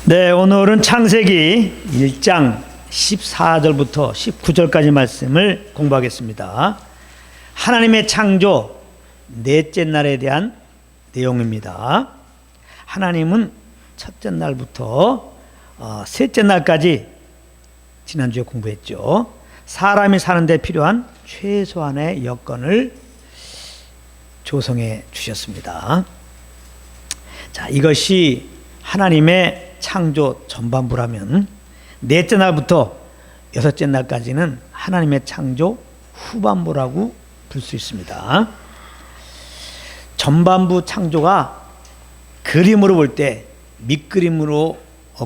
네, 오늘은 창세기 1장 14절부터 19절까지 말씀을 공부하겠습니다. 하나님의 창조 넷째 날에 대한 내용입니다. 하나님은 첫째 날부터 셋째 날까지 지난주에 공부했죠. 사람이 사는 데 필요한 최소한의 여건을 조성해 주셨습니다. 자, 이것이 하나님의 창조 전반부라면 넷째 날부터 여섯째 날까지는 하나님의 창조 후반부라고 볼 수 있습니다. 전반부 창조가 그림으로 볼 때 밑그림으로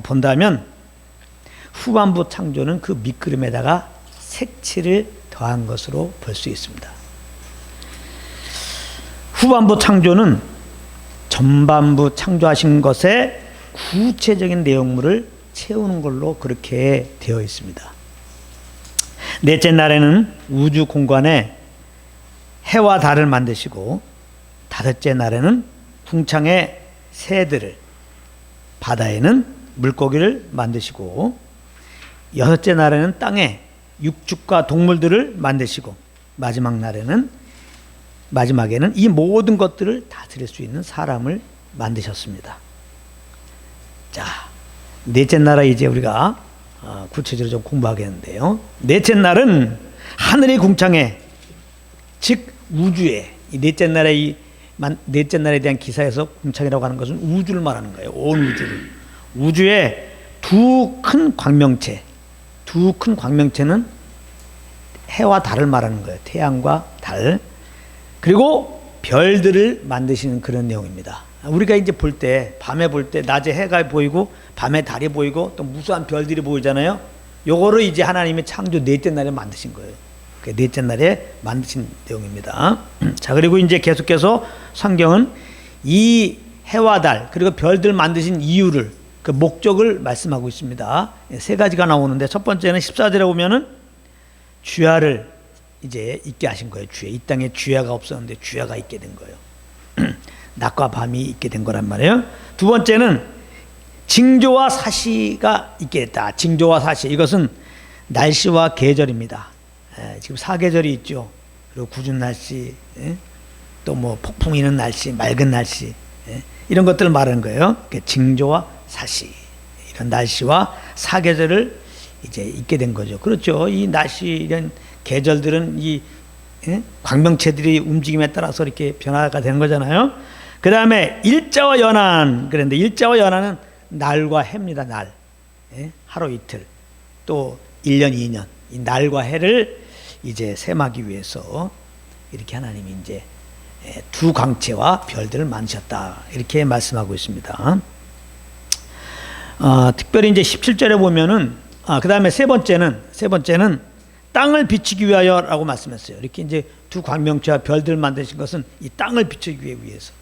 본다면 후반부 창조는 그 밑그림에다가 색칠을 더한 것으로 볼 수 있습니다. 후반부 창조는 전반부 창조하신 것에 구체적인 내용물을 채우는 걸로 그렇게 되어 있습니다. 넷째 날에는 우주 공간에 해와 달을 만드시고, 다섯째 날에는 궁창의 새들을, 바다에는 물고기를 만드시고, 여섯째 날에는 땅에 육축과 동물들을 만드시고, 마지막에는 이 모든 것들을 다스릴 수 있는 사람을 만드셨습니다. 자, 넷째 날에 이제 우리가 구체적으로 좀 공부하겠는데요. 넷째 날은 하늘의 궁창에, 즉 우주에, 이 넷째 날에 대한 기사에서 궁창이라고 하는 것은 우주를 말하는 거예요. 온 우주를. 우주에 두 큰 광명체는 해와 달을 말하는 거예요. 태양과 달. 그리고 별들을 만드시는 그런 내용입니다. 우리가 이제 볼 때, 밤에 볼 때 낮에 해가 보이고 밤에 달이 보이고 또 무수한 별들이 보이잖아요. 요거를 이제 하나님이 창조 넷째 날에 만드신 거예요. 그 넷째 날에 만드신 내용입니다. 자, 그리고 이제 계속해서 성경은 이 해와 달 그리고 별들 만드신 이유를, 그 목적을 말씀하고 있습니다. 세 가지가 나오는데, 첫 번째는 14절에 보면은 주야를 이제 있게 하신 거예요. 주야. 이 땅에 주야가 없었는데 주야가 있게 된 거예요. 낮과 밤이 있게 된 거란 말이에요. 두 번째는 징조와 사시가 있게 됐다. 징조와 사시, 이것은 날씨와 계절입니다. 지금 사계절이 있죠. 그리고 궂은 날씨, 또 뭐 폭풍 이는 날씨, 맑은 날씨, 이런 것들을 말하는 거예요. 징조와 사시, 이런 날씨와 사계절을 이제 있게 된 거죠. 그렇죠. 이 날씨, 이런 계절들은 이 광명체들이 움직임에 따라서 이렇게 변화가 되는 거잖아요. 그 다음에 일자와 연한, 그런데 일자와 연한은 날과 해입니다. 날, 하루 이틀, 또 1년 2년, 이 날과 해를 이제 셈하기 위해서 이렇게 하나님이 이제 두 광체와 별들을 만드셨다, 이렇게 말씀하고 있습니다. 특별히 이제 17절에 보면은, 그 다음에 세 번째는 땅을 비추기 위하여라고 말씀했어요. 이렇게 이제 두 광명체와 별들을 만드신 것은 이 땅을 비추기 위해서.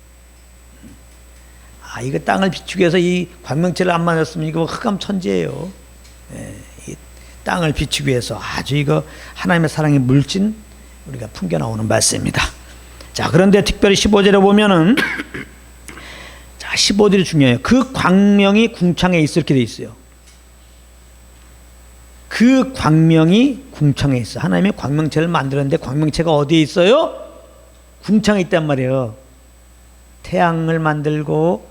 이거 땅을 비추기 위해서 이 광명체를 안 만들었으면 이거 흑암천지예요. 이 땅을 비추기 위해서 아주 이거 하나님의 사랑의 물씬 우리가 풍겨 나오는 말씀입니다. 자, 그런데 특별히 15절에 보면은, 자, 15절이 중요해요. 그 광명이 궁창에 있을 게 돼 있어요. 그 광명이 궁창에 있어. 하나님의 광명체를 만들었는데 광명체가 어디에 있어요? 궁창에 있단 말이에요. 태양을 만들고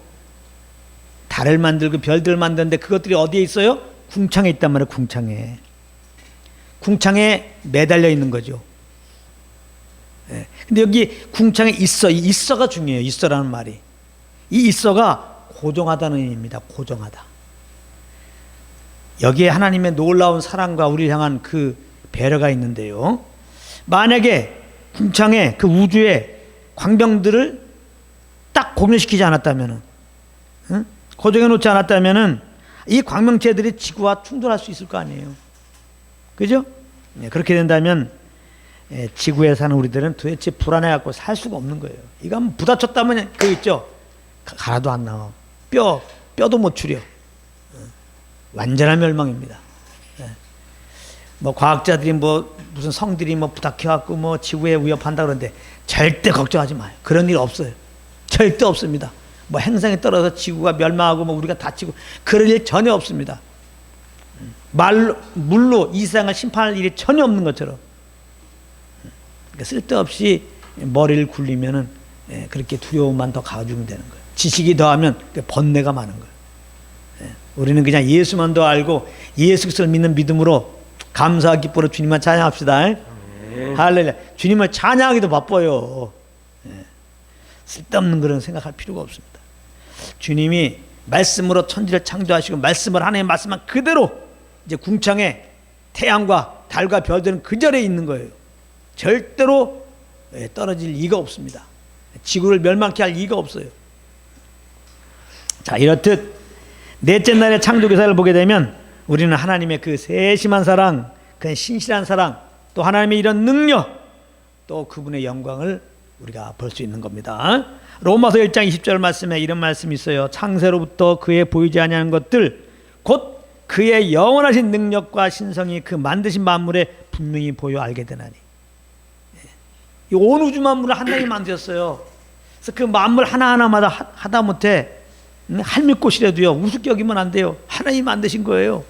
달을 만들고 별들을 만드는데 그것들이 어디에 있어요? 궁창에 있단 말이에요. 궁창에 매달려 있는 거죠. 근데 여기 궁창에 있어가 중요해요. 있어라는 말이. 이 있어가 고정하다는 의미입니다. 고정하다. 여기에 하나님의 놀라운 사랑과 우리를 향한 그 배려가 있는데요. 만약에 궁창에, 그 우주에 광명들을 딱 공유시키지 않았다면은, 고정해 놓지 않았다면은 이 광명체들이 지구와 충돌할 수 있을 거 아니에요. 그죠? 그렇게 된다면 지구에 사는 우리들은 도대체 불안해갖고 살 수가 없는 거예요. 이거 한번 부딪혔다면 그거 있죠? 가라도 안 나와. 뼈도 못 추려. 완전한 멸망입니다. 뭐 과학자들이 무슨 성들이 부닥쳐갖고 지구에 위협한다 그러는데 절대 걱정하지 마요. 그런 일 없어요. 절대 없습니다. 뭐 행성이 떨어져 지구가 멸망하고 뭐 우리가 다치고 그럴 일 전혀 없습니다. 물로 이 세상을 심판할 일이 전혀 없는 것처럼. 그러니까 쓸데없이 머리를 굴리면은 그렇게 두려움만 더 가져오면 되는 거예요. 지식이 더하면 번뇌가 많은 거예요. 우리는 그냥 예수만 더 알고 예수 그리스도를 믿는 믿음으로 감사와 기쁨으로 주님만 찬양합시다. 할렐루야. 주님을 찬양하기도 바빠요. 쓸데없는 그런 생각할 필요가 없습니다. 주님이 말씀으로 천지를 창조하시고 말씀을 하나님의 말씀만 그대로 이제 궁창에 태양과 달과 별들은 그 자리에 있는 거예요. 절대로 떨어질 리가 없습니다. 지구를 멸망케 할 리가 없어요. 자, 이렇듯 넷째 날의 창조 기사를 보게 되면 우리는 하나님의 그 세심한 사랑, 그 신실한 사랑, 또 하나님의 이런 능력, 또 그분의 영광을 우리가 볼 수 있는 겁니다. 로마서 1장 20절 말씀에 이런 말씀이 있어요. 창세로부터 그의 보이지 아니하는 것들 곧 그의 영원하신 능력과 신성이 그 만드신 만물에 분명히 보여 알게 되나니. 이 온 우주 만물을 하나님이 만드셨어요. 그래서 그 만물 하나하나마다 하다 못해 할미꽃이라도요 우습게 여기면 안 돼요. 하나님이 만드신 거예요.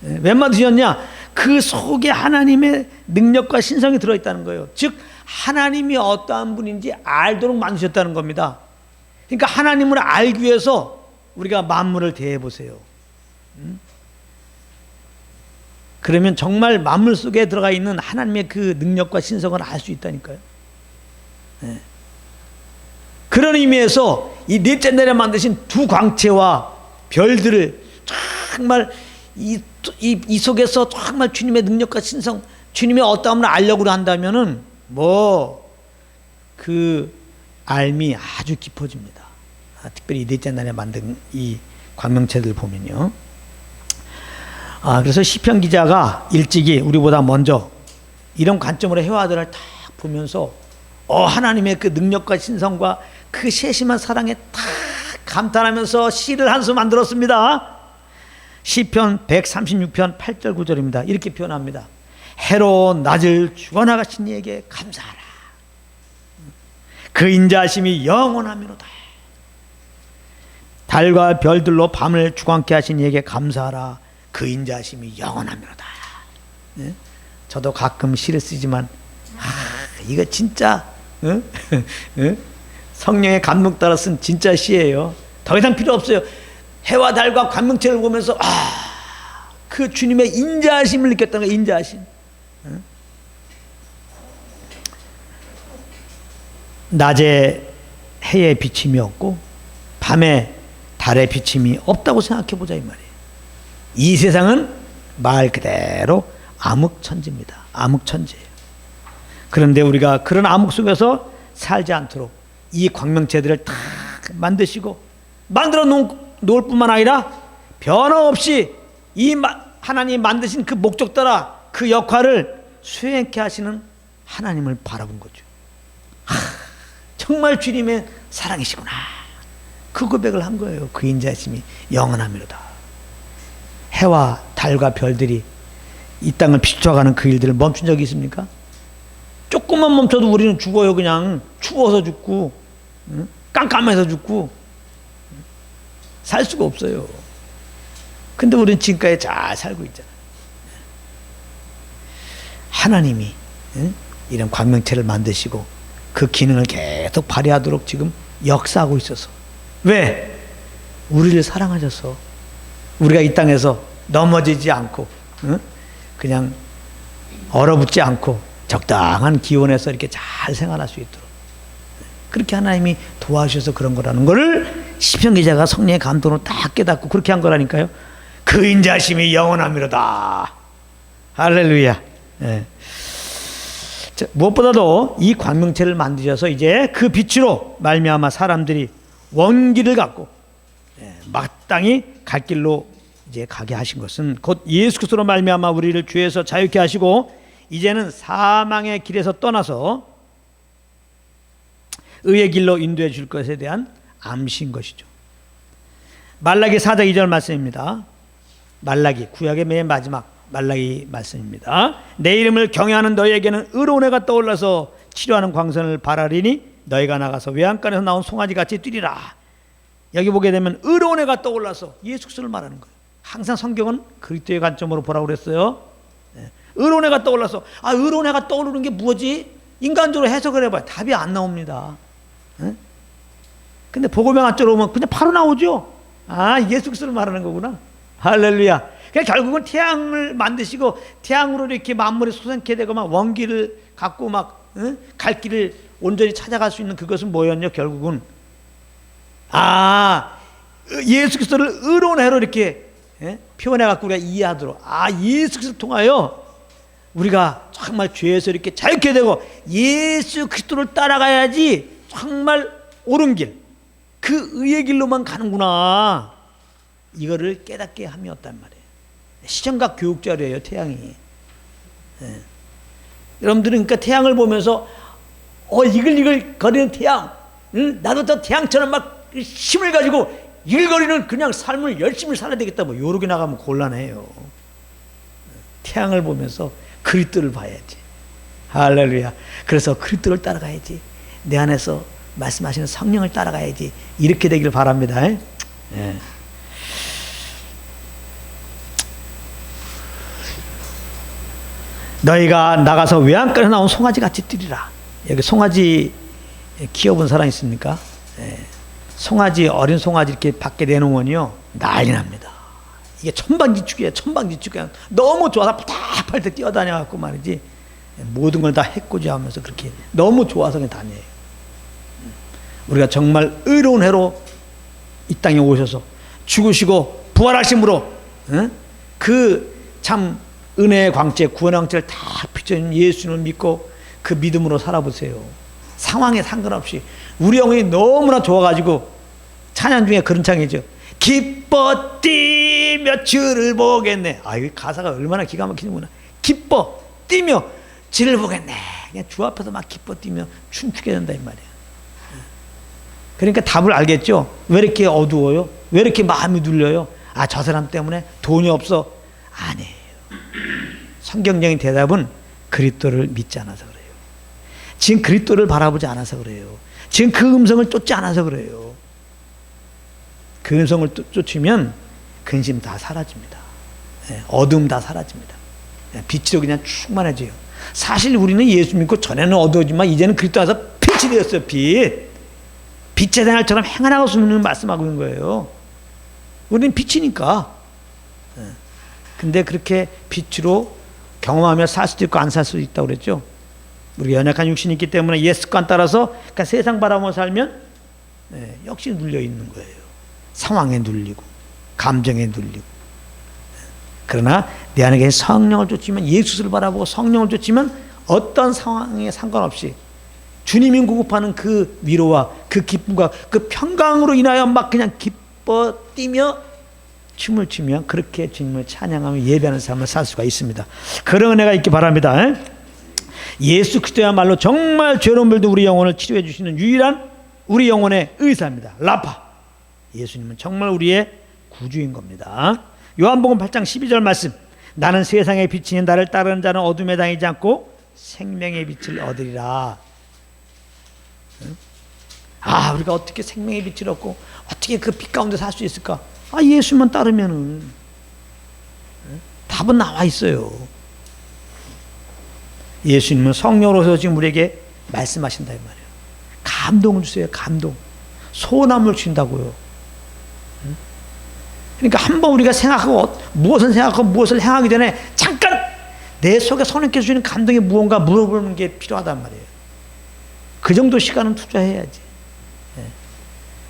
왜 만드셨냐? 그 속에 하나님의 능력과 신성이 들어있다는 거예요. 즉 하나님이 어떠한 분인지 알도록 만드셨다는 겁니다. 그러니까 하나님을 알기 위해서 우리가 만물을 대해보세요. 그러면 정말 만물 속에 들어가 있는 하나님의 그 능력과 신성을 알 수 있다니까요. 그런 의미에서 이 넷째 날에 만드신 두 광채와 별들을 정말 이 속에서 정말 주님의 능력과 신성, 주님의 어떠함을 알려고 한다면은 그 알미 아주 깊어집니다. 특별히 이 넷째 날에 만든 이 광명체들 보면요. 그래서 시편 기자가 일찍이 우리보다 먼저 이런 관점으로 해와들을 딱 보면서 하나님의 그 능력과 신성과 그 세심한 사랑에 딱 감탄하면서 시를 한 수 만들었습니다. 시편 136편 8절 9절입니다. 이렇게 표현합니다. 해로 낮을 죽어나가신 이에게 감사하라. 그 인자하심이 영원하미로다. 달과 별들로 밤을 주광케 하신 이에게 감사하라. 그 인자하심이 영원하미로다. 저도 가끔 시를 쓰지만 이거 진짜 성령의 감동 따라 쓴 진짜 시예요. 더 이상 필요 없어요. 해와 달과 관명체를 보면서 그 주님의 인자하심을 느꼈다는 거예요. 인자하심. 낮에 해의 비침이 없고 밤에 달의 비침이 없다고 생각해 보자 이 말이에요. 이 세상은 말 그대로 암흑천지입니다. 암흑천지예요. 그런데 우리가 그런 암흑 속에서 살지 않도록 이 광명체들을 다 만드시고 만들어 놓을 뿐만 아니라 변함없이 이 하나님이 만드신 그 목적 따라 그 역할을 수행케 하시는 하나님을 바라본 거죠. 정말 주님의 사랑이시구나. 그 고백을 한 거예요. 그 인자심이 영원하미로다. 해와 달과 별들이 이 땅을 비춰가는 그 일들을 멈춘 적이 있습니까? 조금만 멈춰도 우리는 죽어요. 그냥 추워서 죽고 깜깜해서 죽고 살 수가 없어요. 근데 우리는 지금까지 잘 살고 있잖아요. 하나님이 이런 광명체를 만드시고 그 기능을 계속 발휘하도록 지금 역사하고 있어서. 왜? 우리를 사랑하셔서 우리가 이 땅에서 넘어지지 않고 그냥 얼어붙지 않고 적당한 기온에서 이렇게 잘 생활할 수 있도록 그렇게 하나님이 도와주셔서 그런 거라는 거를 시편 기자가 성령의 감동으로 딱 깨닫고 그렇게 한 거라니까요. 그 인자심이 영원하미로다. 할렐루야. 네. 자, 무엇보다도 이 광명체를 만드셔서 이제 그 빛으로 말미암아 사람들이 원기를 갖고 마땅히 갈 길로 이제 가게 하신 것은 곧 예수 그리스도로 말미암아 우리를 죄에서 자유케 하시고 이제는 사망의 길에서 떠나서 의의 길로 인도해 줄 것에 대한 암시인 것이죠. 말라기 4장 2절 말씀입니다. 말라기 구약의 맨 마지막 말라기 말씀입니다. 내 이름을 경외하는 너희에게는 의로운 해가 떠올라서 치료하는 광선을 바라리니 너희가 나가서 외양간에서 나온 송아지 같이 뛰리라. 여기 보게 되면 의로운 해가 떠올라서 예수 그리스도를 말하는 거예요. 항상 성경은 그리스도의 관점으로 보라고 그랬어요. 의로운 해가 떠올라서, 의로운 해가 떠오르는 게 뭐지? 인간적으로 해석을 해봐요. 답이 안 나옵니다. 근데 복음의 오면 그냥 바로 나오죠. 예수 그리스도를 말하는 거구나. 할렐루야. 그러니까 결국은 태양을 만드시고 태양으로 이렇게 만물이 솟아나게 되고 막 원기를 갖고 막 갈 길을 온전히 찾아갈 수 있는 그것은 뭐였냐? 결국은 예수 그리스도를 의로운 해로 이렇게 표현해 갖고 우리가 이해하도록 예수 그리스도를 통하여 우리가 정말 죄에서 이렇게 자유케 되고 예수 그리스도를 따라가야지 정말 옳은 길, 그 의의 길로만 가는구나, 이거를 깨닫게 함이었단 말이에요. 시청각 교육자료예요, 태양이. 여러분들은 그러니까 태양을 보면서 이글이글 거리는 태양, 나도 저 태양처럼 막 힘을 가지고 이글거리는 그냥 삶을 열심히 살아야 되겠다, 뭐 요렇게 나가면 곤란해요. 태양을 보면서 그리스도를 봐야지. 할렐루야. 그래서 그리스도를 따라가야지. 내 안에서 말씀하시는 성령을 따라가야지. 이렇게 되기를 바랍니다. 너희가 나가서 외양간에 나온 송아지 같이 뛰리라. 여기 송아지 키워본 사람 있습니까? 송아지, 어린 송아지 이렇게 밖에 내놓으면요 난리 납니다. 이게 천방지축이에요. 천방지축이야. 너무 좋아서 답답할 때 뛰어다녀갖고 말이지, 모든 걸 다 해코지하면서 그렇게 너무 좋아서 그냥 다녀요. 우리가 정말 의로운 해로 이 땅에 오셔서 죽으시고 부활하심으로 그 참 은혜의 광채, 구원의 광채를 다 비춰준 예수님을 믿고 그 믿음으로 살아보세요. 상황에 상관없이. 우리 영혼이 너무나 좋아가지고 찬양 중에 그런 창이죠. 기뻐 뛰며 주를 보겠네. 이 가사가 얼마나 기가 막히는구나. 기뻐 뛰며 주를 보겠네. 그냥 주 앞에서 막 기뻐 뛰며 춤추게 된다 이 말이야. 그러니까 답을 알겠죠. 왜 이렇게 어두워요? 왜 이렇게 마음이 눌려요? 저 사람 때문에 돈이 없어. 아니에요. 성경적인 대답은 그리스도를 믿지 않아서 그래요. 지금 그리스도를 바라보지 않아서 그래요. 지금 그 음성을 쫓지 않아서 그래요. 그 음성을 쫓으면 근심 다 사라집니다. 어두움 다 사라집니다. 빛으로 그냥 충만해져요. 사실 우리는 예수 믿고 전에는 어두웠지만 이제는 그리스도 안에서 빛이 되었어요. 빛의 생활처럼 행하라고 주는 말씀하고 있는 거예요. 우리는 빛이니까. 근데 그렇게 빛으로 경험하며 살 수도 있고 안 살 수도 있다고 그랬죠. 우리가 연약한 육신이 있기 때문에 옛 습관 따라서 그러니까 세상 바라보며 살면 역시 눌려 있는 거예요. 상황에 눌리고 감정에 눌리고. 그러나 내 안에 계신 성령을 쫓으면, 예수를 바라보고 성령을 쫓으면 어떤 상황에 상관없이 주님이 공급하는 그 위로와 그 기쁨과 그 평강으로 인하여 막 그냥 기뻐 뛰며 춤을 추며 그렇게 주님을 찬양하며 예배하는 삶을 살 수가 있습니다. 그런 은혜가 있기 바랍니다. 예수 그리스도야말로 정말 죄로운 물도 우리 영혼을 치료해 주시는 유일한 우리 영혼의 의사입니다. 라파. 예수님은 정말 우리의 구주인 겁니다. 요한복음 8장 12절 말씀. 나는 세상의 빛이니 나를 따르는 자는 어둠에 다니지 않고 생명의 빛을 얻으리라. 우리가 어떻게 생명의 빛을 얻고 어떻게 그 빛 가운데 살 수 있을까? 예수만 따르면은 답은 나와 있어요. 예수님은 성령으로서 지금 우리에게 말씀하신다 이 말이에요. 감동을 주세요. 감동. 소원함을 주신다고요. 그러니까 한번 우리가 생각하고 무엇을 생각하고 무엇을 행하기 전에 잠깐 내 속에 성령께서 주시는 감동이 무언가 물어보는 게 필요하단 말이에요. 그 정도 시간은 투자해야지.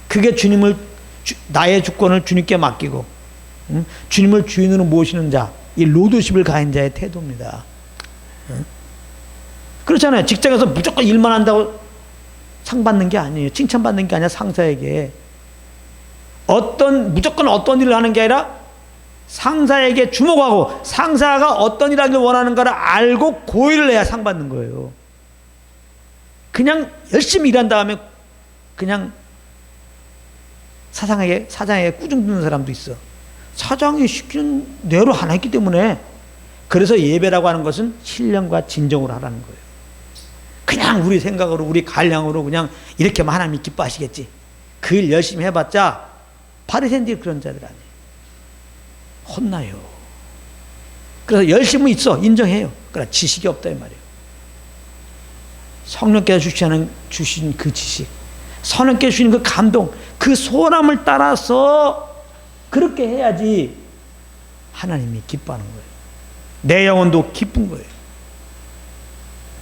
그게 나의 주권을 주님께 맡기고 주님을 주인으로 모시는 자, 이 로드십을 가진 자의 태도입니다. 그렇잖아요. 직장에서 무조건 일만 한다고 상 받는 게 아니에요. 칭찬받는 게 아니라 상사에게 무조건 어떤 일을 하는 게 아니라 상사에게 주목하고 상사가 어떤 일을 하길 원하는가를 알고 그 일을 해야 상 받는 거예요. 그냥 열심히 일한 다음에 그냥 사장에게 꾸중 듣는 사람도 있어. 사장이 시키는 대로 안 했기 때문에. 그래서 예배라고 하는 것은 신령과 진정으로 하라는 거예요. 그냥 우리 생각으로 우리 갈량으로 그냥 이렇게만 하나님이 기뻐하시겠지, 그 일 열심히 해봤자 바리새인들이 그런 자들 아니에요. 혼나요. 그래서 열심은 있어, 인정해요. 그러나 지식이 없다 이 말이에요. 성령께서 주신 그 지식, 성령께서 주신 그 감동, 그 소원함을 따라서 그렇게 해야지 하나님이 기뻐하는 거예요. 내 영혼도 기쁜 거예요.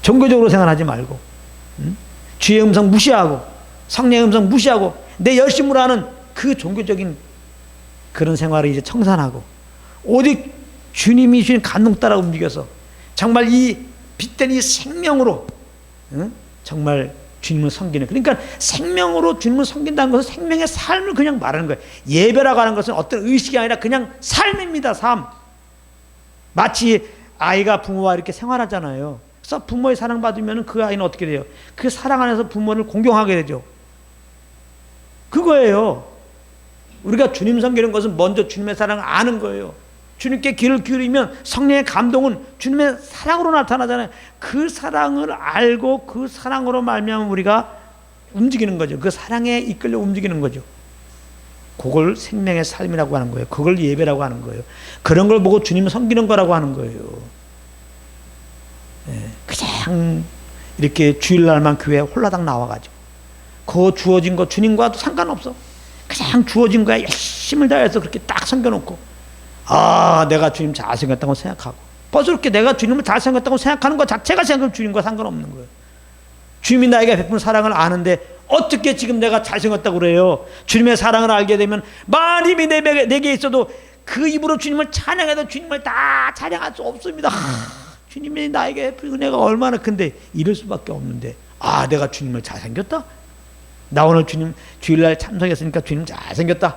종교적으로 생활하지 말고, 주의 음성 무시하고 성령의 음성 무시하고 내 열심으로 하는 그 종교적인 그런 생활을 이제 청산하고 오직 주님이 주신 감동 따라 움직여서 정말 이 빛된 이 생명으로 정말 주님을 섬기는, 그러니까 생명으로 주님을 섬긴다는 것은 생명의 삶을 그냥 말하는 거예요. 예배라고 하는 것은 어떤 의식이 아니라 그냥 삶입니다. 삶. 마치 아이가 부모와 이렇게 생활하잖아요. 그래서 부모의 사랑받으면 그 아이는 어떻게 돼요? 그 사랑 안에서 부모를 공경하게 되죠. 그거예요. 우리가 주님 섬기는 것은 먼저 주님의 사랑을 아는 거예요. 주님께 귀를 기울이면 성령의 감동은 주님의 사랑으로 나타나잖아요. 그 사랑을 알고 그 사랑으로 말미암아 우리가 움직이는 거죠. 그 사랑에 이끌려 움직이는 거죠. 그걸 생명의 삶이라고 하는 거예요. 그걸 예배라고 하는 거예요. 그런 걸 보고 주님을 섬기는 거라고 하는 거예요. 그냥 이렇게 주일날만 교회에 홀라당 나와가지고 그 주어진 거 주님과도 상관없어. 그냥 주어진 거에 열심을 다해서 그렇게 딱 섬겨놓고 내가 주님 잘생겼다고 생각하고 벌써 그렇게 내가 주님을 잘생겼다고 생각하는 것 자체가 주님과 상관없는 거예요. 주님이 나에게 베푼 사랑을 아는데 어떻게 지금 내가 잘생겼다고 그래요? 주님의 사랑을 알게 되면 많은 힘이 내게 있어도 그 입으로 주님을 찬양해도 주님을 다 찬양할 수 없습니다. 주님이 나에게 베푼 은혜가 얼마나 큰데 이럴 수밖에 없는데 내가 주님을 잘생겼다? 나 오늘 주님 주일날 참석했으니까 주님 잘생겼다.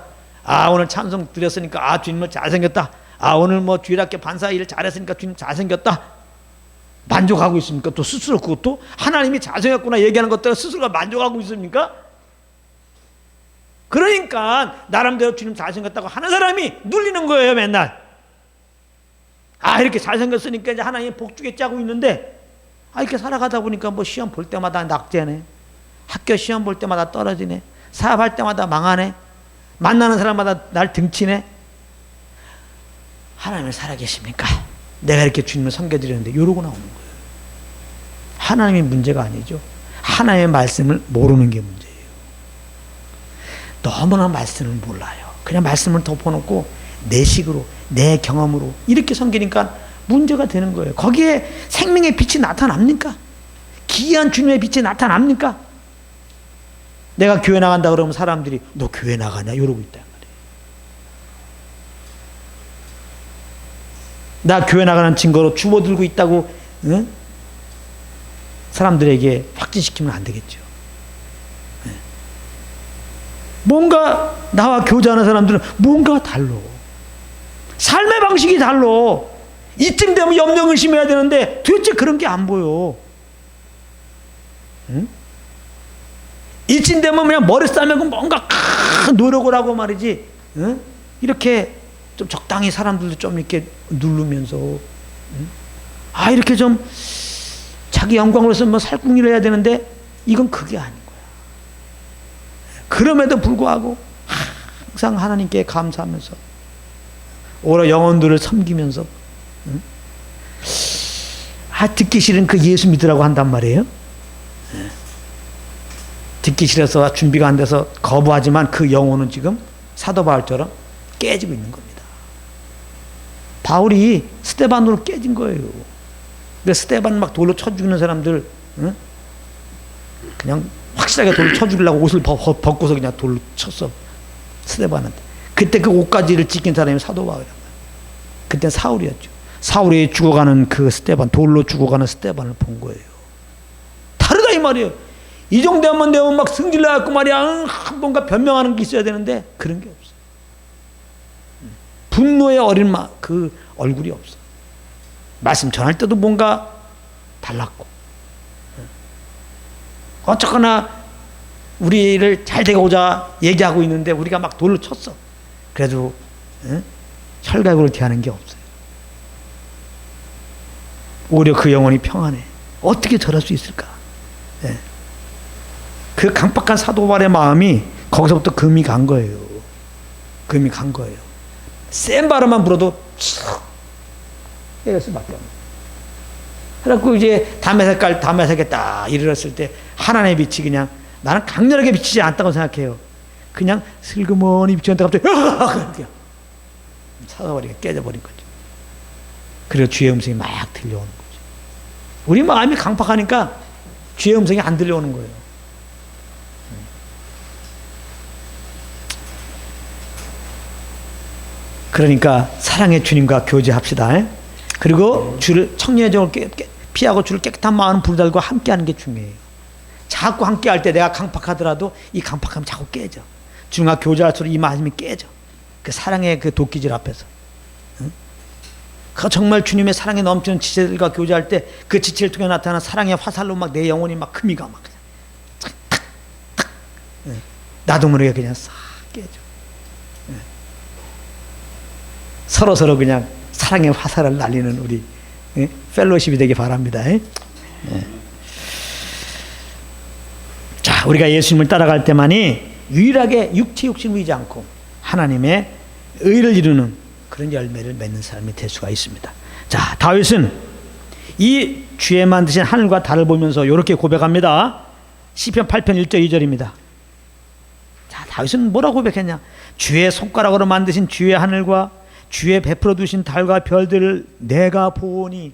오늘 참석 드렸으니까 주님을 잘생겼다. 오늘 뭐 주일학교 반사 일을 잘했으니까 주님 잘생겼다. 만족하고 있습니까? 또 스스로 그것도 하나님이 잘생겼구나 얘기하는 것들 스스로가 만족하고 있습니까? 그러니까 나름대로 주님 잘생겼다고 하는 사람이 눌리는 거예요. 맨날 이렇게 잘생겼으니까 이제 하나님이 복 주겠지 하고 있는데 이렇게 살아가다 보니까 뭐 시험 볼 때마다 낙제네, 학교 시험 볼 때마다 떨어지네, 사업할 때마다 망하네, 만나는 사람마다 날 등치네. 하나님을 살아계십니까? 내가 이렇게 주님을 섬겨드리는데 이러고 나오는 거예요. 하나님이 문제가 아니죠. 하나님의 말씀을 모르는 게 문제예요. 너무나 말씀을 몰라요. 그냥 말씀을 덮어놓고 내 식으로 내 경험으로 이렇게 섬기니까 문제가 되는 거예요. 거기에 생명의 빛이 나타납니까? 기이한 주님의 빛이 나타납니까? 내가 교회 나간다 그러면 사람들이 너 교회 나가냐? 이러고 있단 말이에요. 나 교회 나가는 증거로 주보 들고 있다고 사람들에게 확진시키면 안 되겠죠. 뭔가 나와 교제하는 사람들은 뭔가 달라. 삶의 방식이 달라. 이쯤 되면 염려 의심해야 되는데 도대체 그런 게 안 보여. 이쯤 되면 그냥 머리 싸매고 뭔가 노력을 하고 말이지. 이렇게 좀 적당히 사람들도 좀 이렇게 누르면서 이렇게 좀 자기 영광을 위해서 뭐 살궁리를 해야 되는데 이건 그게 아닌 거야. 그럼에도 불구하고 항상 하나님께 감사하면서 오히려 영혼들을 섬기면서 듣기 싫은 그 예수 믿으라고 한단 말이에요. 듣기 싫어서 준비가 안 돼서 거부하지만 그 영혼은 지금 사도 바울처럼 깨지고 있는 겁니다. 바울이 스데반으로 깨진 거예요. 그래서 스데반 막 돌로 쳐 죽이는 사람들 그냥 확실하게 돌로 쳐 죽이려고 옷을 벗고서 그냥 돌로 쳤어. 스데반한테. 그때 그 옷가지를 찢긴 사람이 사도 바울이란 말이에요. 그때 사울이었죠. 사울이 죽어가는 그 스데반, 돌로 죽어가는 스데반을 본 거예요. 다르다 이 말이에요. 이 정도면 되면 막 승질나갖고 말이야 뭔가 변명하는 게 있어야 되는데 그런 게 없어. 분노의 어린 그 얼굴이 없어. 말씀 전할 때도 뭔가 달랐고 어쨌거나 우리를 잘 되고자 얘기하고 있는데 우리가 막 돌로 쳤어. 그래도 혈각으로 대하는 게 없어요. 오히려 그 영혼이 평안해. 어떻게 저럴 수 있을까? 그 강박한 사도 바울의 마음이 거기서부터 금이 간 거예요. 금이 간 거예요. 센 바람만 불어도 촥 깨질 수밖에 없는. 그래갖고 이제 담의 색에 딱 이르렀을 때 하나님의 빛이 그냥 나는 강렬하게 비치지 않다고 생각해요. 그냥 슬그머니 비치는데 갑자기 그렇게 사사버리게 깨져버린 거죠. 그리고 주의 음성이 막 들려오는 거죠. 우리 마음이 강팍하니까 주의 음성이 안 들려오는 거예요. 그러니까 사랑의 주님과 교제합시다. 그리고 주를 청년의 정을 피하고 주를 깨끗한 마음 부르달고 함께하는 게 중요해요. 자꾸 함께할 때 내가 강팍하더라도 이 강팍함이 자꾸 깨져. 주님과 교제할수록 이 마음이 깨져. 그 사랑의 그 도끼질 앞에서. 그 정말 주님의 사랑에 넘치는 지체들과 교제할 때 그 지체를 통해 나타나는 사랑의 화살로 막 내 영혼이 막 금이가 막 탁탁탁 나도 모르게 그냥 싹 깨져. 서로 그냥 사랑의 화살을 날리는 우리 펠로십이 되기 바랍니다. 자, 우리가 예수님을 따라갈 때만이 유일하게 육체 욕심을 이지 않고 하나님의 의를 이루는 그런 열매를 맺는 사람이 될 수가 있습니다. 자, 다윗은 이 주에 만드신 하늘과 달을 보면서 이렇게 고백합니다. 시편 8편 1절 2절입니다. 자, 다윗은 뭐라고 고백했냐? 주의 손가락으로 만드신 주의 하늘과 주의 베풀어 두신 달과 별들을 내가 보니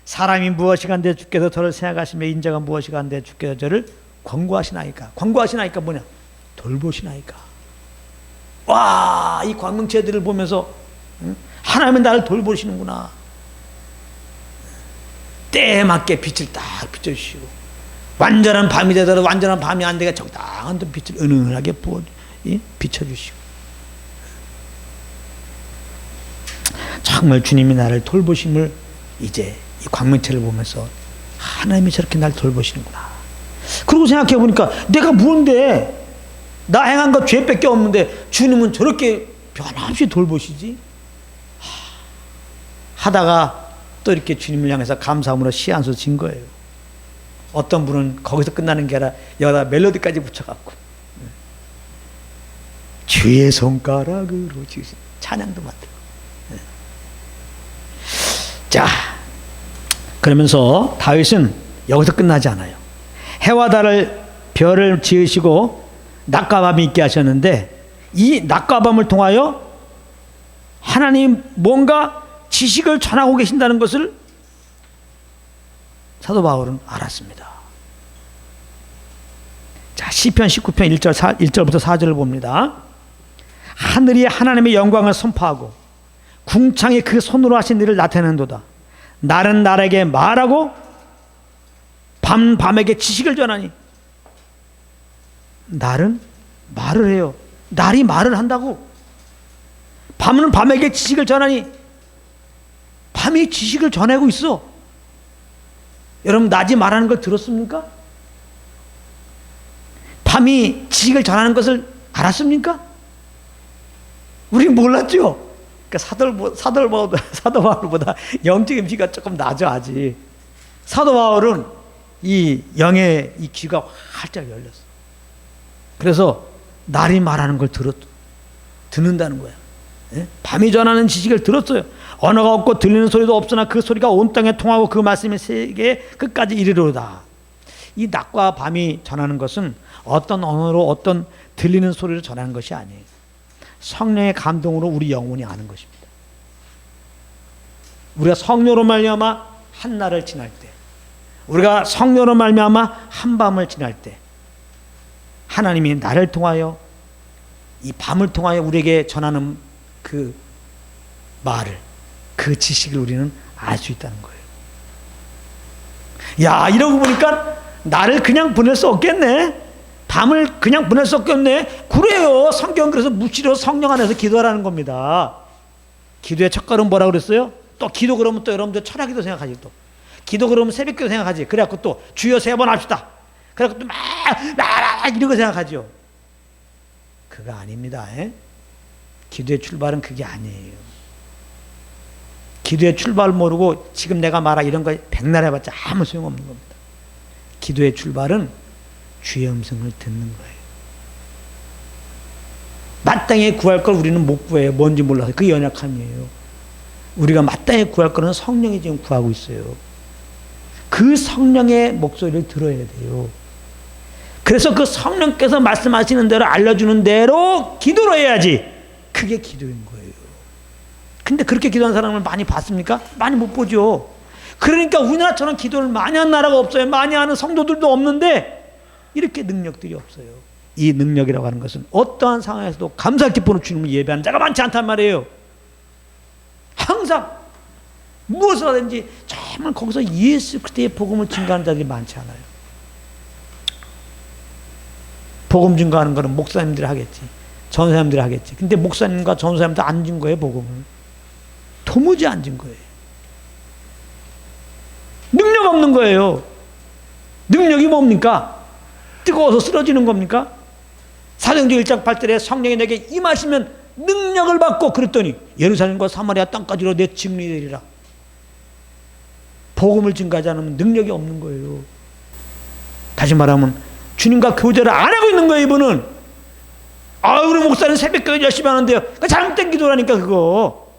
사람이 무엇이 간데 주께서 저를 생각하시며 인자가 무엇이 간데 주께서 저를 권고하시나이까. 권고하시나이까 뭐냐? 돌보시나이까. 와, 이 광명체들을 보면서 하나님은 나를 돌보시는구나. 때에 맞게 빛을 딱 비춰주시고 완전한 밤이 되더라도 완전한 밤이 안 되게 적당한 빛을 은은하게 비춰주시고 정말 주님이 나를 돌보심을 이제 이 광명체를 보면서 하나님이 저렇게 나를 돌보시는구나. 그리고 생각해 보니까 내가 뭔데 나 행한 것 죄밖에 없는데 주님은 저렇게 변함없이 돌보시지? 하다가 또 이렇게 주님을 향해서 감사함으로 시 한 소 진 거예요. 어떤 분은 거기서 끝나는 게 아니라 여기다 멜로디까지 붙여갖고 주의 손가락으로 지으신 찬양도 맡고. 자, 그러면서 다윗은 여기서 끝나지 않아요. 해와 달을 별을 지으시고 낮과 밤이 있게 하셨는데 이 낮과 밤을 통하여 하나님 뭔가 지식을 전하고 계신다는 것을 사도 바울은 알았습니다. 자, 시편 19편 1절부터 4절을 봅니다. 하늘이 하나님의 영광을 선포하고 궁창이 그 손으로 하신 일을 나타내는도다. 날은 날에게 말하고 밤에게 지식을 전하니. 날은 말을 해요. 날이 말을 한다고. 밤은 밤에게 지식을 전하니. 밤이 지식을 전하고 있어. 여러분 낮이 말하는 걸 들었습니까? 밤이 지식을 전하는 것을 알았습니까? 우리 몰랐죠? 그러니까 사도 바울보다 영적인 귀가 조금 나죠, 아직. 사도 바울은 이 영의 이 귀가 활짝 열렸어. 그래서 날이 말하는 걸 듣는다는 거야. 예? 밤이 전하는 지식을 들었어요. 언어가 없고 들리는 소리도 없으나 그 소리가 온 땅에 통하고 그 말씀이 세계 끝까지 이르리로다. 이 낮과 밤이 전하는 것은 어떤 언어로 어떤 들리는 소리를 전하는 것이 아니에요. 성령의 감동으로 우리 영혼이 아는 것입니다. 우리가 성령으로 말미암아 한날을 지날 때, 우리가 성령으로 말미암아 한밤을 지날 때 하나님이 나를 통하여 이 밤을 통하여 우리에게 전하는 그 말을, 그 지식을 우리는 알 수 있다는 거예요. 야, 이러고 보니까 나를 그냥 보낼 수 없겠네. 밤을 그냥 보낼 수 없겠네. 그래요. 성경 그래서 무시로 성령 안에서 기도하라는 겁니다. 기도의 첫걸음 뭐라 그랬어요? 또 기도 그러면 또 여러분들 철학기도 생각하지. 또 기도 그러면 새벽기도 생각하지. 그래갖고 또 주여 3번 합시다. 그래갖고 또 막 이런 거 생각하죠. 그거 아닙니다. 기도의 출발은 그게 아니에요. 기도의 출발을 모르고 지금 내가 말하 이런 거 백날 해봤자 아무 소용없는 겁니다. 기도의 출발은 주의 음성을 듣는 거예요. 마땅히 구할 걸 우리는 못 구해요. 뭔지 몰라서. 그게 연약함이에요. 우리가 마땅히 구할 거는 성령이 지금 구하고 있어요. 그 성령의 목소리를 들어야 돼요. 그래서 그 성령께서 말씀하시는 대로 알려주는 대로 기도를 해야지. 그게 기도인 거예요. 근데 그렇게 기도하는 사람을 많이 봤습니까? 많이 못 보죠. 그러니까 우리나라처럼 기도를 많이 하는 나라가 없어요. 많이 하는 성도들도 없는데 이렇게 능력들이 없어요. 이 능력이라고 하는 것은 어떠한 상황에서도 감사 기쁨으로 주님을 예배하는 자가 많지 않단 말이에요. 항상 무엇을 하든지 정말 거기서 예수 그리스도의 복음을 증거하는 자들이 많지 않아요. 복음 증거하는 거는 목사님들이 하겠지, 전사님들이 하겠지. 근데 목사님과 전사님도 안 준 거예요. 복음을 도무지 안 준 거예요. 능력 없는 거예요. 능력이 뭡니까? 뜨거워서 쓰러지는 겁니까? 사도행전 1장 8절에 성령이 내게 임하시면 능력을 받고, 그랬더니 예루살렘과 사마리아 땅까지로 내 증인이 되리라. 복음을 증거하지 않으면 능력이 없는 거예요. 다시 말하면 주님과 교제를 안 하고 있는 거예요. 이분은. 아, 우리 목사는 새벽기도 열심히 하는데요. 그 잘못된 기도라니까. 그거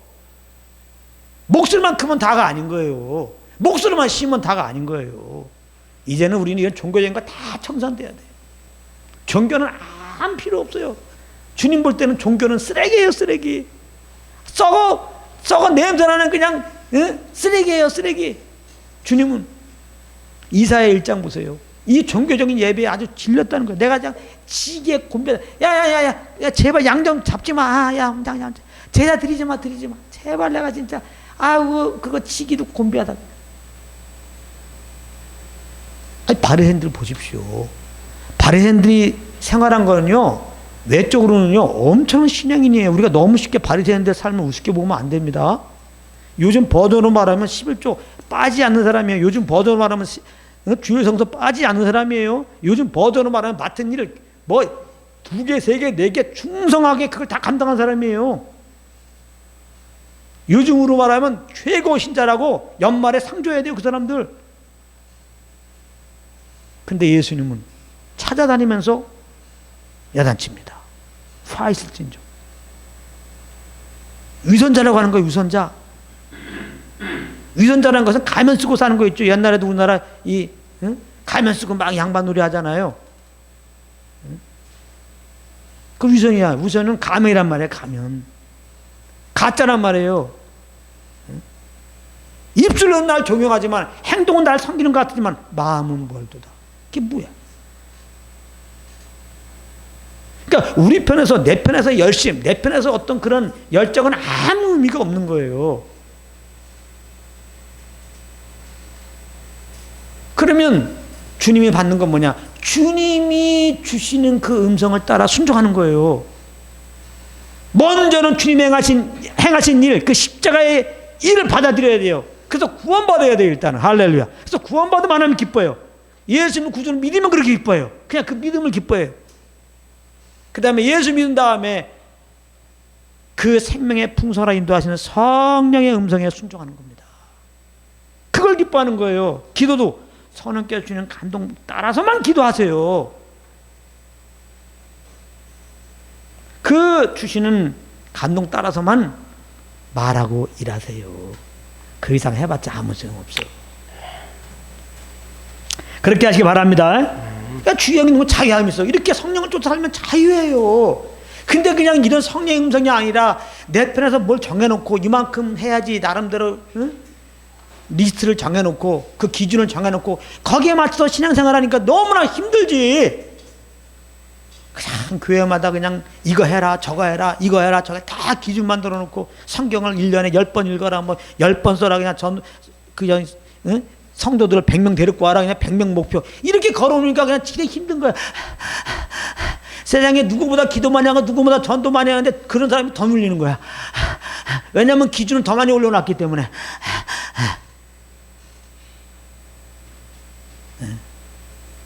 목소리만 크면 다가 아닌 거예요. 목소리만 심으면 다가 아닌 거예요. 이제는 우리는 이런 종교적인 거 다 청산돼야 돼요. 종교는 아무 필요 없어요. 주님 볼 때는 종교는 쓰레기예요. 쓰레기. 썩어 냄새나는 그냥 쓰레기예요. 쓰레기. 주님은 이사야 1장 보세요. 이 종교적인 예배에 아주 질렸다는 거예요. 내가 그냥 지게 곤배. 야, 제발 양 좀 잡지 마. 야, 제자 드리지 마. 제발 내가 진짜 그거 치기도 곤배하다. 아니, 바리새인들 보십시오. 바리새인들이 생활한 거는요, 외적으로는요 엄청난 신앙인이에요. 우리가 너무 쉽게 바리새인들 삶을 우습게 보면 안 됩니다. 요즘 버전으로 말하면 11조 빠지지 않는 사람이에요. 요즘 버전으로 말하면 주일 성서 빠지지 않는 사람이에요. 요즘 버전으로 말하면 맡은 일을 2개, 3개, 4개 충성하게 그걸 다 감당한 사람이에요. 요즘으로 말하면 최고 신자라고 연말에 상 줘야 돼요. 그 사람들. 근데 예수님은 찾아다니면서 야단칩니다. 화 있을진저. 위선자라고 하는 거예요. 위선자. 위선자라는 것은 가면 쓰고 사는 거 있죠. 옛날에도 우리나라 가면 쓰고 막 양반놀이 하잖아요. 그 위선이야. 위선은 가면이란 말이에요. 가면. 가짜란 말이에요. 입술로는 날 존경하지만 행동은 날 섬기는 것 같지만 마음은 멀도다. 그게 뭐야? 그러니까 우리 편에서, 내 편에서 열심, 내 편에서 어떤 그런 열정은 아무 의미가 없는 거예요. 그러면 주님이 받는 건 뭐냐? 주님이 주시는 그 음성을 따라 순종하는 거예요. 먼저는 주님이 행하신 일, 그 십자가의 일을 받아들여야 돼요. 그래서 구원받아야 돼요. 일단은. 할렐루야. 그래서 구원받으면 하나님 기뻐요. 예수님 구주를 믿으면 그렇게 기뻐요. 그냥 그 믿음을 기뻐해요. 그 다음에 예수 믿은 다음에 그 생명의 풍성하라 인도하시는 성령의 음성에 순종하는 겁니다. 그걸 기뻐하는 거예요. 기도도 성령께서 주는 감동 따라서만 기도하세요. 그 주시는 감동 따라서만 말하고 일하세요. 그 이상 해봤자 아무 소용 없어요. 그렇게 하시기 바랍니다. 그러니까 주의 영이 자유함이 있어. 이렇게 성령을 쫓아 살면 자유예요. 근데 그냥 이런 성령의 음성이 아니라 내 편에서 뭘 정해놓고 이만큼 해야지 나름대로 리스트를 정해놓고 그 기준을 정해놓고 거기에 맞춰서 신앙생활하니까 너무나 힘들지. 그냥 교회마다 그냥 이거 해라 저거 해라 이거 해라 저거 다 기준 만들어 놓고 성경을 1년에 10번 읽어라 뭐 10번 써라 그냥 그냥 성도들을 100명 데리고 와라 그냥 100명 목표 이렇게 걸어오니까 그냥 진짜 힘든 거야. 세상에 누구보다 기도 많이 하고 누구보다 전도 많이 하는데 그런 사람이 더 눌리는 거야. 왜냐하면 기준을 더 많이 올려놨기 때문에.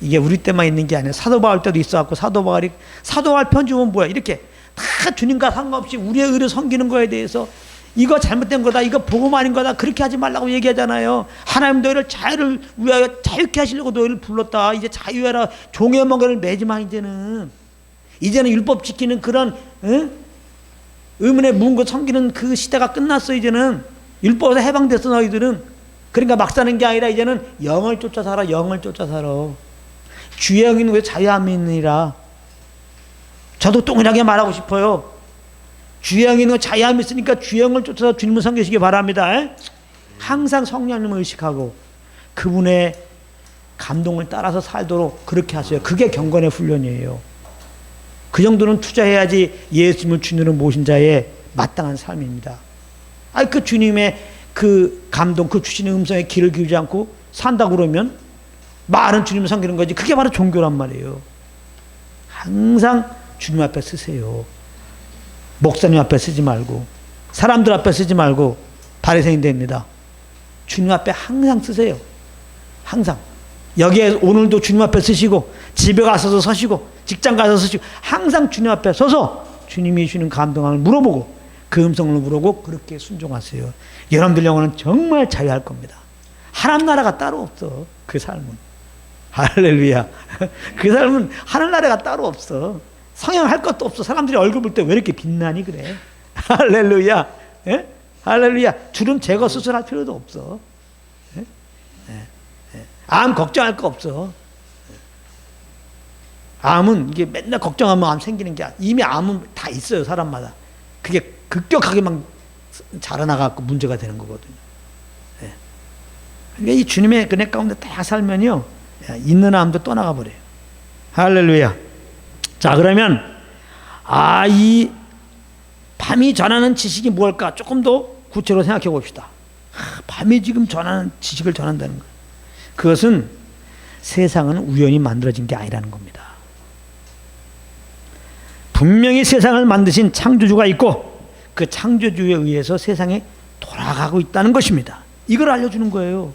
이게 우리 때만 있는 게 아니라 사도 바울 때도 있어갖고 사도 바울 편지 보면 뭐야 이렇게 다 주님과 상관없이 우리의 의를 섬기는 거에 대해서 이거 잘못된 거다 이거 복음 아닌 거다 그렇게 하지 말라고 얘기하잖아요. 하나님 너희를 자유를 위하여 자유케 하시려고 너희를 불렀다. 이제 자유해라. 종의 멍에를 매지 마. 이제는 이제는 율법 지키는 그런 의문에 묻은 거 섬기는 그 시대가 끝났어. 이제는 율법에서 해방됐어 너희들은. 그러니까 막 사는 게 아니라 이제는 영을 쫓아 살아. 영을 쫓아 살아. 주의 영이 있는 왜 자유함이 있느니라. 저도 동일하게 말하고 싶어요. 주의 영이 있는 거 자유함이 있으니까 주의 영을 쫓아서 주님을 섬기시기 바랍니다. 항상 성령님을 의식하고 그분의 감동을 따라서 살도록 그렇게 하세요. 그게 경건의 훈련이에요. 그 정도는 투자해야지 예수님을 주님으로 모신 자의 마땅한 삶입니다. 그 주님의 그 감동, 그 주시는 음성에 귀를 기울이지 않고 산다고 그러면 말은 주님을 섬기는 거지. 그게 바로 종교란 말이에요. 항상 주님 앞에 쓰세요. 목사님 앞에 쓰지 말고, 사람들 앞에 쓰지 말고 바리새인 됩니다. 주님 앞에 항상 쓰세요. 항상. 여기에 오늘도 주님 앞에 쓰시고, 집에 가서도 서시고, 직장 가서 서시고, 항상 주님 앞에 서서 주님이 주시는 감동을 물어보고, 그 음성을 물어보고 그렇게 순종하세요. 여러분들 영혼은 정말 자유할 겁니다. 하나님 나라가 따로 없어. 그 삶은. 할렐루야. 그 삶은 하늘나라가 따로 없어. 성형할 것도 없어. 사람들이 얼굴 볼 때 왜 이렇게 빛나니 그래. 할렐루야. 예? 할렐루야. 주름 제거 수술할 필요도 없어. 예? 예. 암 걱정할 거 없어. 암은 이게 맨날 걱정하면 암 생기는 게 이미 암은 다 있어요. 사람마다. 그게 급격하게 막 자라나갖고 문제가 되는 거거든요. 예. 그러니까 이 주님의 은혜 가운데 딱 살면요, 있는 암도 떠나가 버려요. 할렐루야. 자, 그러면 이 밤이 전하는 지식이 뭘까? 조금 더 구체로 생각해 봅시다. 밤이 지금 전하는 지식을 전한다는 것. 그것은 세상은 우연히 만들어진 게 아니라는 겁니다. 분명히 세상을 만드신 창조주가 있고 그 창조주에 의해서 세상에 돌아가고 있다는 것입니다. 이걸 알려주는 거예요.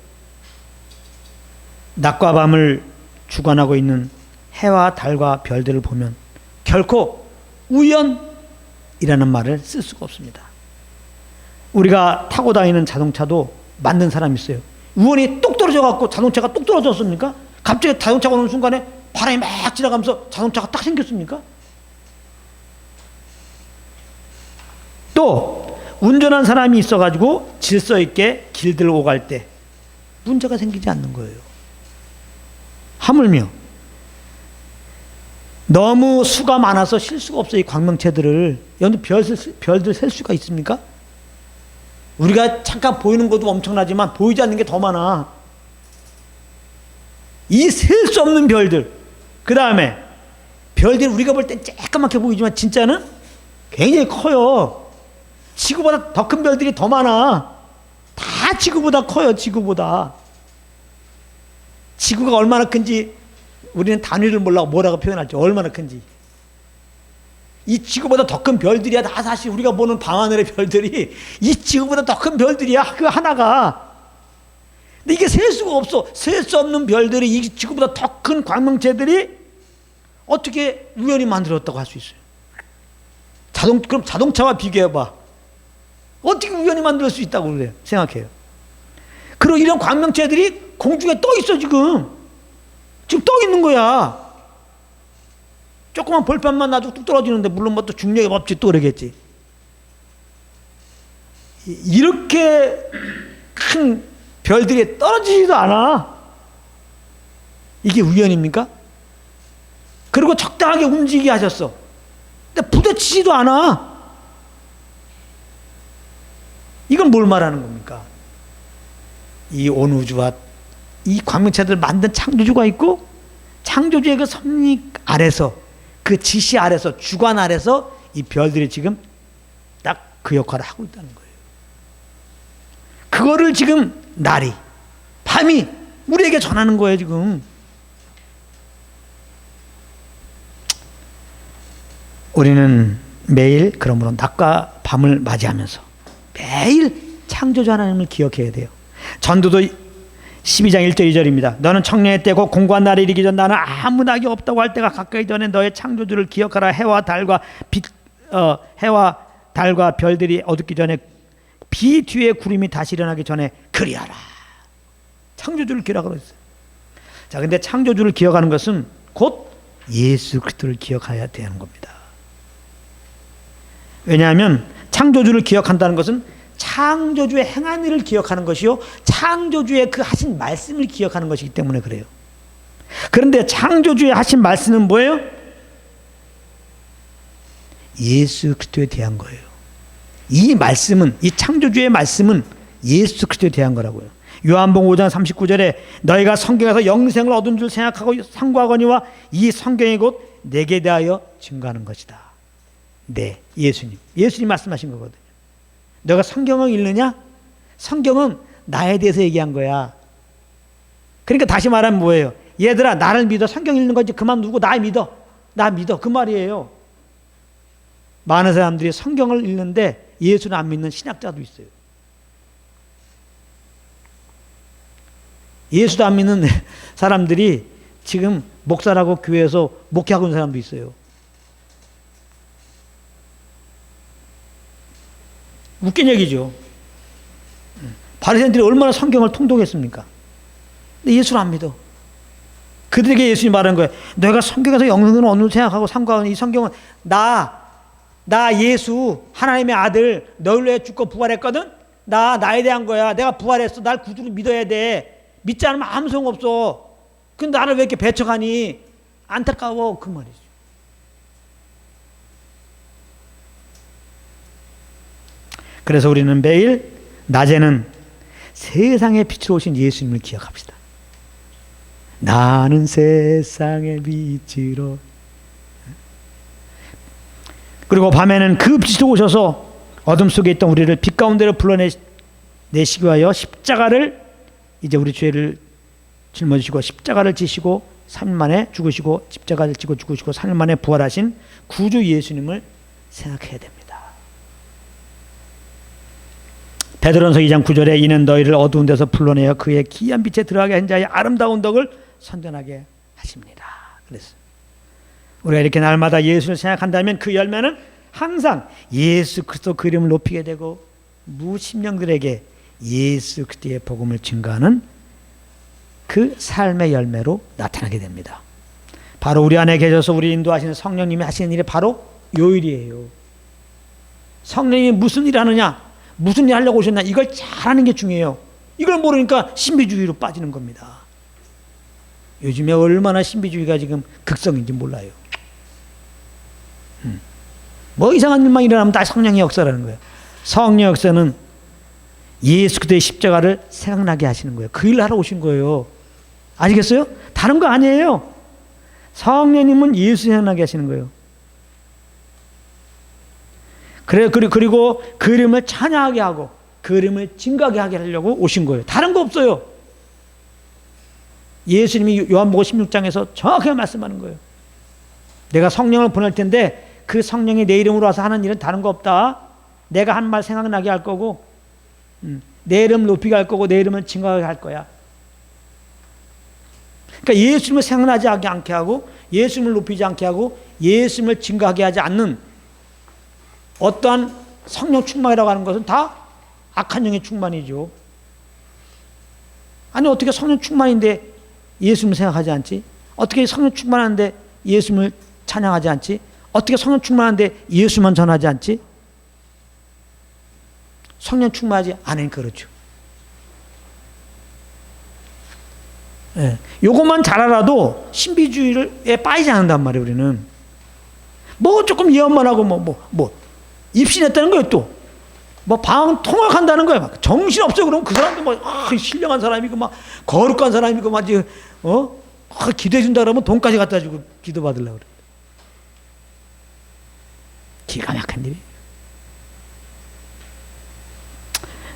낮과 밤을 주관하고 있는 해와 달과 별들을 보면 결코 우연이라는 말을 쓸 수가 없습니다. 우리가 타고 다니는 자동차도 만든 사람이 있어요. 우연히 똑 떨어져갖고 자동차가 똑 떨어졌습니까? 갑자기 자동차가 오는 순간에 바람이 막 지나가면서 자동차가 딱 생겼습니까? 또 운전한 사람이 있어가지고 질서 있게 길들 오갈 때 문제가 생기지 않는 거예요. 하물며 너무 수가 많아서 실 수가 없어요. 이 광명체들을. 여러분 별들 셀 수가 있습니까? 우리가 잠깐 보이는 것도 엄청나지만 보이지 않는 게 더 많아. 이 셀 수 없는 별들. 그 다음에 별들이 우리가 볼 땐 쬐까맣게 보이지만 진짜는 굉장히 커요. 지구보다 더 큰 별들이 더 많아. 다 지구보다 커요. 지구보다. 지구가 얼마나 큰지 우리는 단위를 몰라 뭐라고 표현할지. 얼마나 큰지. 이 지구보다 더 큰 별들이야. 다 사실 우리가 보는 밤하늘의 별들이 이 지구보다 더 큰 별들이야. 그 하나가. 근데 이게 셀 수가 없어. 셀 수 없는 별들이 이 지구보다 더 큰 광명체들이 어떻게 우연히 만들었다고 할 수 있어요? 그럼 자동차와 비교해봐. 어떻게 우연히 만들 수 있다고 그래요? 생각해요. 그리고 이런 광명체들이 공중에 떠 있어 지금. 지금 떠 있는 거야. 조그만 볼펜만 놔도 뚝 떨어지는데 물론 뭐 또 중력의 법칙 또 그러겠지. 이렇게 큰 별들이 떨어지지도 않아. 이게 우연입니까? 그리고 적당하게 움직이게 하셨어. 근데 부딪히지도 않아. 이건 뭘 말하는 겁니까? 이 온 우주와 이 광명체들을 만든 창조주가 있고 창조주의 그 섭리 아래서 그 지시 아래서 주관 아래서 이 별들이 지금 딱 그 역할을 하고 있다는 거예요. 그거를 지금 날이 밤이 우리에게 전하는 거예요. 지금 우리는 매일 그러므로 낮과 밤을 맞이하면서 매일 창조주 하나님을 기억해야 돼요. 전도도 12장 1절 2절입니다. 너는 청년의 때 곧 공고한 날이 이르기 전 나는 아무 낙이 없다고 할 때가 가까이 전에 너의 창조주를 기억하라. 해와 달과 별들이 어둡기 전에 비 뒤에 구름이 다시 일어나기 전에 그리하라. 창조주를 기억하라고 했어요. 자, 근데 창조주를 기억하는 것은 곧 예수 그리스도를 기억해야 되는 겁니다. 왜냐하면 창조주를 기억한다는 것은 창조주의 행한 일을 기억하는 것이요, 창조주의 그 하신 말씀을 기억하는 것이기 때문에 그래요. 그런데 창조주의 하신 말씀은 뭐예요? 예수 그리스도에 대한 거예요. 이 말씀은, 이 창조주의 말씀은 예수 그리스도에 대한 거라고요. 요한복음 5장 39절에 너희가 성경에서 영생을 얻은 줄 생각하고 상고하거니와 이 성경이 곧 내게 대하여 증거하는 것이다. 네, 예수님 말씀하신 거거든요. 너가 성경을 읽느냐? 성경은 나에 대해서 얘기한 거야. 그러니까 다시 말하면 뭐예요? 얘들아, 나를 믿어. 성경 읽는 거 이제 그만두고 나 믿어. 나 믿어. 그 말이에요. 많은 사람들이 성경을 읽는데 예수를 안 믿는 신학자도 있어요. 예수도 안 믿는 사람들이 지금 목사라고 교회에서 목회하고 있는 사람도 있어요. 웃긴 얘기죠. 바리새인들이 얼마나 성경을 통독했습니까? 근데 예수를 안 믿어. 그들에게 예수님이 말하는 거예요. 너희가 성경에서 영생을 얻는 생각하고 상고하는 이 성경은 나 예수 하나님의 아들 너희를 위해 죽고 부활했거든. 나에 대한 거야. 내가 부활했어. 날 구주로 믿어야 돼. 믿지 않으면 아무 소용 없어. 근데 나를 왜 이렇게 배척하니? 안타까워. 그 말이죠. 그래서 우리는 매일 낮에는 세상의 빛으로 오신 예수님을 기억합시다. 나는 세상의 빛으로. 그리고 밤에는 그 빛으로 오셔서 어둠 속에 있던 우리를 빛 가운데로 불러내시기 위하여 십자가를, 이제 우리 죄를 짊어지시고 십자가를 지시고 3일 만에 죽으시고 십자가를 지고 죽으시고 3일 만에 부활하신 구주 예수님을 생각해야 됩니다. 베드로전서 2장 9절에 이는 너희를 어두운 데서 불러내어 그의 기이한 빛에 들어가게 한 자의 아름다운 덕을 선전하게 하십니다. 그래서 우리가 이렇게 날마다 예수를 생각한다면 그 열매는 항상 예수 그리스도 그 이름을 높이게 되고 무신령들에게 예수 그리스도의 복음을 증거하는 그 삶의 열매로 나타나게 됩니다. 바로 우리 안에 계셔서 우리 인도하시는 성령님이 하시는 일이 바로 요 일이에요. 성령님이 무슨 일 하느냐, 무슨 일 하려고 오셨나, 이걸 잘하는 게 중요해요. 이걸 모르니까 신비주의로 빠지는 겁니다. 요즘에 얼마나 신비주의가 지금 극성인지 몰라요. 뭐 이상한 일만 일어나면 다 성령의 역사라는 거예요. 성령의 역사는 예수 그리스도의 십자가를 생각나게 하시는 거예요. 그 일을 하러 오신 거예요. 아시겠어요? 다른 거 아니에요. 성령님은 예수 생각나게 하시는 거예요. 그리고 그 이름을 찬양하게 하고 그 이름을 증거하게 하게 하려고 오신 거예요. 다른 거 없어요. 예수님이 요한복음 16장에서 정확하게 말씀하는 거예요. 내가 성령을 보낼 텐데 그 성령이 내 이름으로 와서 하는 일은 다른 거 없다. 내가 한 말 생각나게 할 거고 내 이름을 높이게 할 거고 내 이름을 증거하게 할 거야. 그러니까 예수님을 생각나지 않게 하고 예수님을 높이지 않게 하고 예수님을 증거하게 하지 않는 어떠한 성령 충만이라고 하는 것은 다 악한 영의 충만이죠. 아니 어떻게 성령 충만인데 예수님을 생각하지 않지? 어떻게 성령 충만한데 예수님을 찬양하지 않지? 어떻게 성령 충만한데 예수만 전하지 않지? 성령 충만하지 않으니까 그렇죠. 예. 요것만 잘 알아도 신비주의에 빠지지 않는단 말이에요. 우리는 뭐 조금 예언만 하고 뭐 입신했다는 거예요. 또 뭐 방 통역한다는 거예요. 막 정신 없어. 그러면 그 사람도 막 신령한 사람이고 막 거룩한 사람이고 막 기도해 준다 그러면 돈까지 갖다 주고 기도 받으려고 그래. 기가 막힌 일이.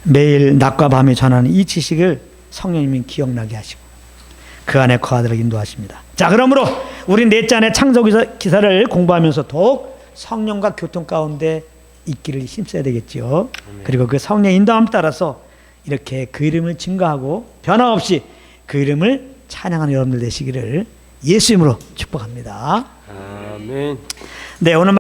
매일 낮과 밤에 전하는 이 지식을 성령님이 기억나게 하시고 그 안에 거하도록 인도하십니다. 자, 그러므로 우리 넷째 안에 창조기사를 공부하면서 더욱 성령과 교통 가운데 있기를 힘써야 되겠죠. 그리고 그 성령의 인도함 따라서 이렇게 그 이름을 증거하고 변함없이 그 이름을 찬양하는 여러분들 되시기를 예수 이름으로 축복합니다. 아멘. 네, 오늘